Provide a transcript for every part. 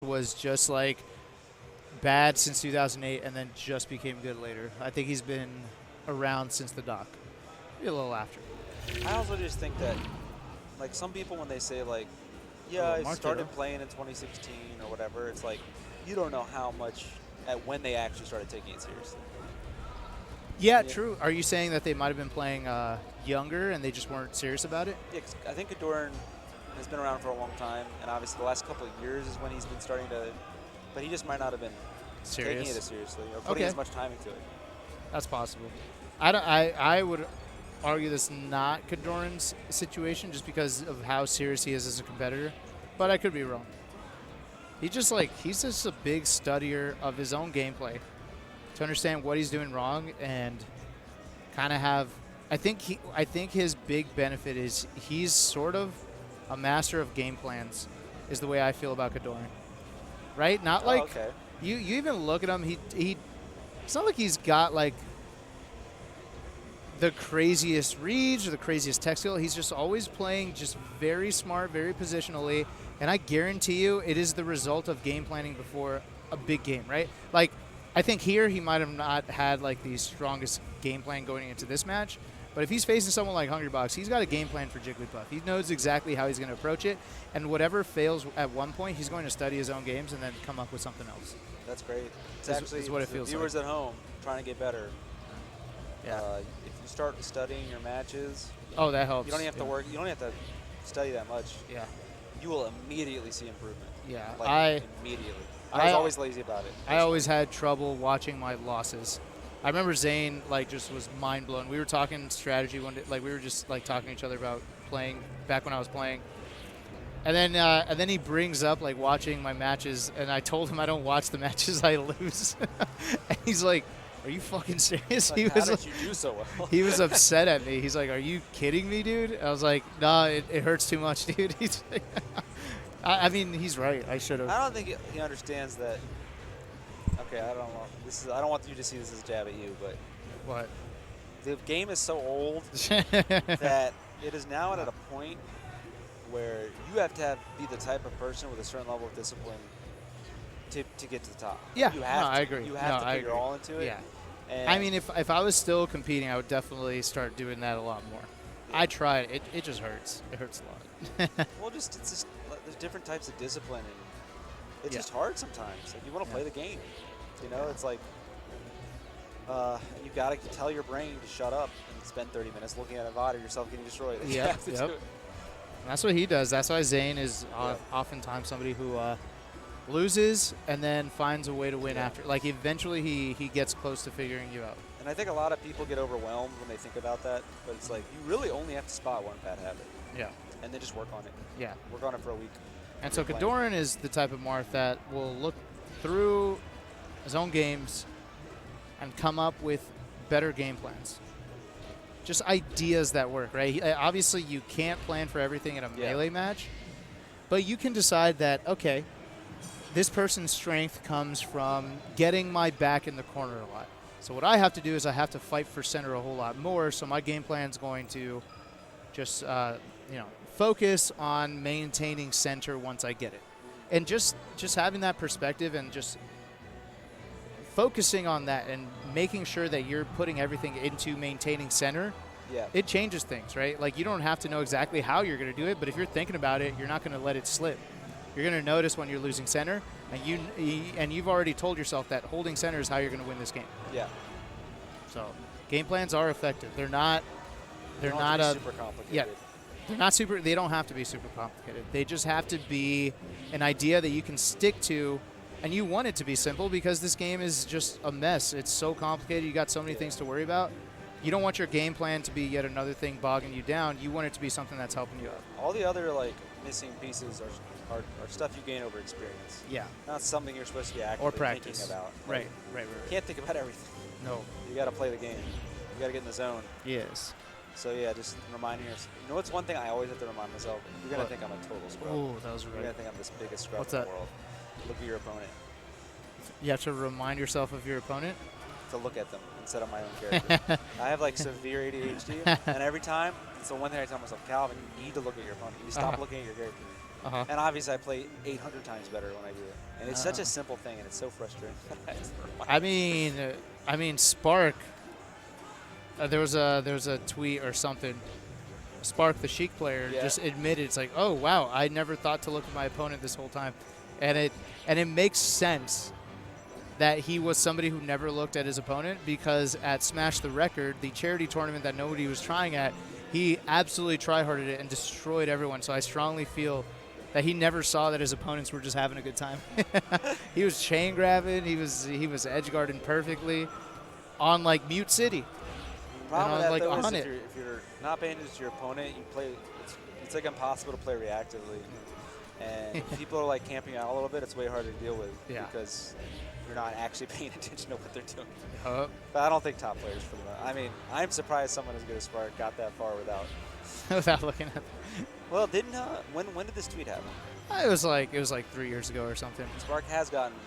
was just like bad since 2008 and then just became good later. I think he's been around since the doc. Maybe a little after. I also just think that, like, some people when they say, like, yeah, I started playing in 2016 or whatever, it's like, you don't know how much when they actually started taking it seriously. Yeah, true. Are you saying that they might have been playing younger and they just weren't serious about it? Yeah, 'cause I think KoDoRiN has been around for a long time, and obviously the last couple of years is when he's been starting to, but he just might not have been taking it as seriously or putting as much time into it. That's possible. I would argue this not KoDoRiN's situation just because of how serious he is as a competitor, but I could be wrong. He's just a big studier of his own gameplay to understand what he's doing wrong and kind of have. I think his big benefit is he's sort of a master of game plans, is the way I feel about KoDoRiN. Right? Not like you even look at him. It's not like he's got like the craziest reads or the craziest tech skill. He's just always playing just very smart, very positionally, and I guarantee you it is the result of game planning before a big game, right? Like, I think here he might have not had like the strongest game plan going into this match, but if he's facing someone like Hungrybox, he's got a game plan for Jigglypuff. He knows exactly how he's going to approach it, and whatever fails at one point, he's going to study his own games and then come up with something else. That's great. It's actually is what it feels viewers like. at home trying to get better. Yeah. If you start studying your matches, that helps. You don't have to work. You don't have to study that much. Yeah. You will immediately see improvement. Yeah. Like, immediately. I was always lazy about it. I always had trouble watching my losses. I remember Zane just was mind blown. We were talking strategy one day, we were just talking to each other about playing back when I was playing. And then he brings up watching my matches, and I told him I don't watch the matches I lose. And he's like, "Are you fucking serious?" Like, how did you do so well? He was upset at me. He's like, "Are you kidding me, dude?" I was like, "Nah, it hurts too much, dude." He's like, I mean, he's right. I should have. I don't think he understands that. Okay, I don't know. I don't want you to see this as a jab at you, but what? The game is so old that it is now at a point where you have to be the type of person with a certain level of discipline to get to the top. Yeah, you have to. I agree. You have to put your all into it. Yeah. And I mean, if I was still competing, I would definitely start doing that a lot more. Yeah. I tried. It just hurts. It hurts a lot. Well, it's just there's different types of discipline, and it's just hard sometimes. Like, you want to play the game. You know, it's like you got to tell your brain to shut up and spend 30 minutes looking at a VOD of yourself getting destroyed. Yeah, that's what he does. That's why Zane is oftentimes somebody who loses and then finds a way to win after. Like, eventually he gets close to figuring you out. And I think a lot of people get overwhelmed when they think about that, but it's like you really only have to spot one bad habit. Yeah. And then just work on it. Yeah. Work on it for a week. And so KoDoRiN is the type of Marth that will look through his own games and come up with better game plans. Just ideas that work, right? Obviously, you can't plan for everything in a melee match, but you can decide that, okay, this person's strength comes from getting my back in the corner a lot. So what I have to do is I have to fight for center a whole lot more, so my game plan is going to just, focus on maintaining center once I get it. And just having that perspective and just focusing on that and making sure that you're putting everything into maintaining center, it changes things, right? Like, you don't have to know exactly how you're going to do it, but if you're thinking about it, you're not going to let it slip. You're going to notice when you're losing center, and you've already told yourself that holding center is how you're going to win this game. Yeah. So game plans are effective. They're not super complicated. Yeah. They don't have to be super complicated. They just have to be an idea that you can stick to, and you want it to be simple because this game is just a mess. It's so complicated. You got so many things to worry about. You don't want your game plan to be yet another thing bogging you down. You want it to be something that's helping you out. All the other missing pieces are stuff you gain over experience. Yeah. Not something you're supposed to be actively thinking about. Right. You can't think about everything. No. You got to play the game. You got to get in the zone. Yes. So, yeah, just reminding yourself. You know what's one thing I always have to remind myself? You're going to think I'm a total scrub. Oh, that was right. You're going to think I'm this biggest scrub What's in that? the world. Look at your opponent. You have to remind yourself of your opponent? To look at them instead of my own character. I have severe ADHD, and every time, it's the one thing I tell myself, Calvin, you need to look at your opponent. You stop looking at your character. And obviously, I play 800 times better when I do it. And it's such a simple thing, and it's so frustrating. I mean, Spark. There was a tweet or something. Spark, the Sheik player, just admitted, it's like, oh wow, I never thought to look at my opponent this whole time, and it makes sense that he was somebody who never looked at his opponent, because at Smash the Record, the charity tournament that nobody was trying at, he absolutely tryharded it and destroyed everyone. So I strongly feel that he never saw that his opponents were just having a good time. He was chain grabbing, he was edge guarding perfectly on like Mute City. Problem with that, like, though, on is it. if you're not paying attention to your opponent, you play. It's like impossible to play reactively, and if people are like camping out a little bit, it's way harder to deal with because you're not actually paying attention to what they're doing. But I don't think top players for the most. I mean, I'm surprised someone as good as Spark got that far without without looking at them. Well, didn't when did this tweet happen? It was like 3 years ago or something. Spark has gotten.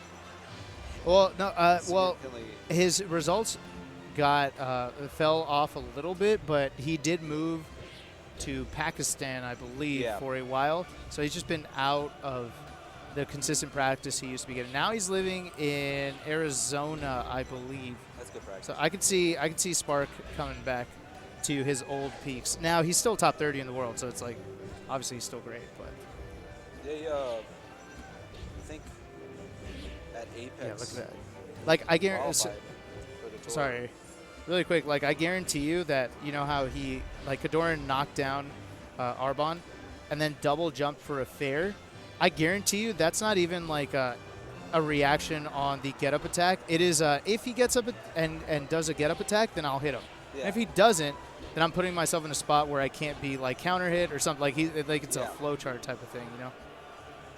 Well, no. Well, his results fell off a little bit, but he did move to Pakistan, I believe, for a while. So he's just been out of the consistent practice he used to be getting. Now he's living in Arizona, I believe. That's good practice. So I could see Spark coming back to his old peaks. Now he's still top 30 in the world, so it's like obviously he's still great, but I think at Apex. Yeah, look at that. Like I guarantee. Sorry, really quick. Like I guarantee you that you know how he KoDoRiN knocked down Arban, and then double jumped for a fair. I guarantee you that's not even like a reaction on the get up attack. It is if he gets up and does a get up attack, then I'll hit him. Yeah. And if he doesn't, then I'm putting myself in a spot where I can't be like counter hit or something. Like it's a flow chart type of thing, you know,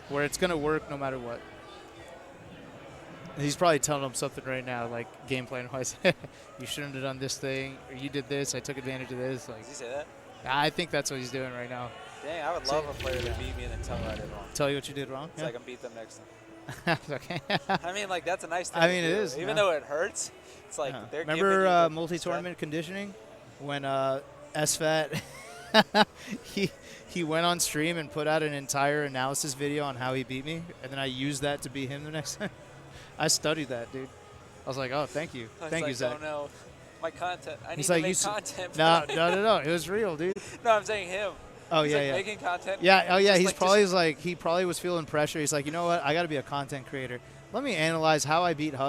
where it's gonna work no matter what. He's probably telling him something right now, like game plan wise. You shouldn't have done this thing, or you did this. I took advantage of this. Like, does he say that? I think that's what he's doing right now. Dang, I would love a player to beat me and then tell me I did wrong. Tell you what you did wrong? It's like I'm beat them next time. Okay. I mean, like, that's a nice thing. I mean, it is. Even though it hurts, it's like they're Remember multi-tournament conditioning when SFAT he went on stream and put out an entire analysis video on how he beat me, and then I used that to beat him the next time. I studied that, dude. I was like, oh, thank you. Thank you, Zach. Oh, no. My content. I need to make content. No. It was real, dude. No, I'm saying him. Oh, he's yeah. Making content. Yeah, oh, yeah. He probably was feeling pressure. He's like, you know what? I got to be a content creator. Let me analyze how I beat Hug.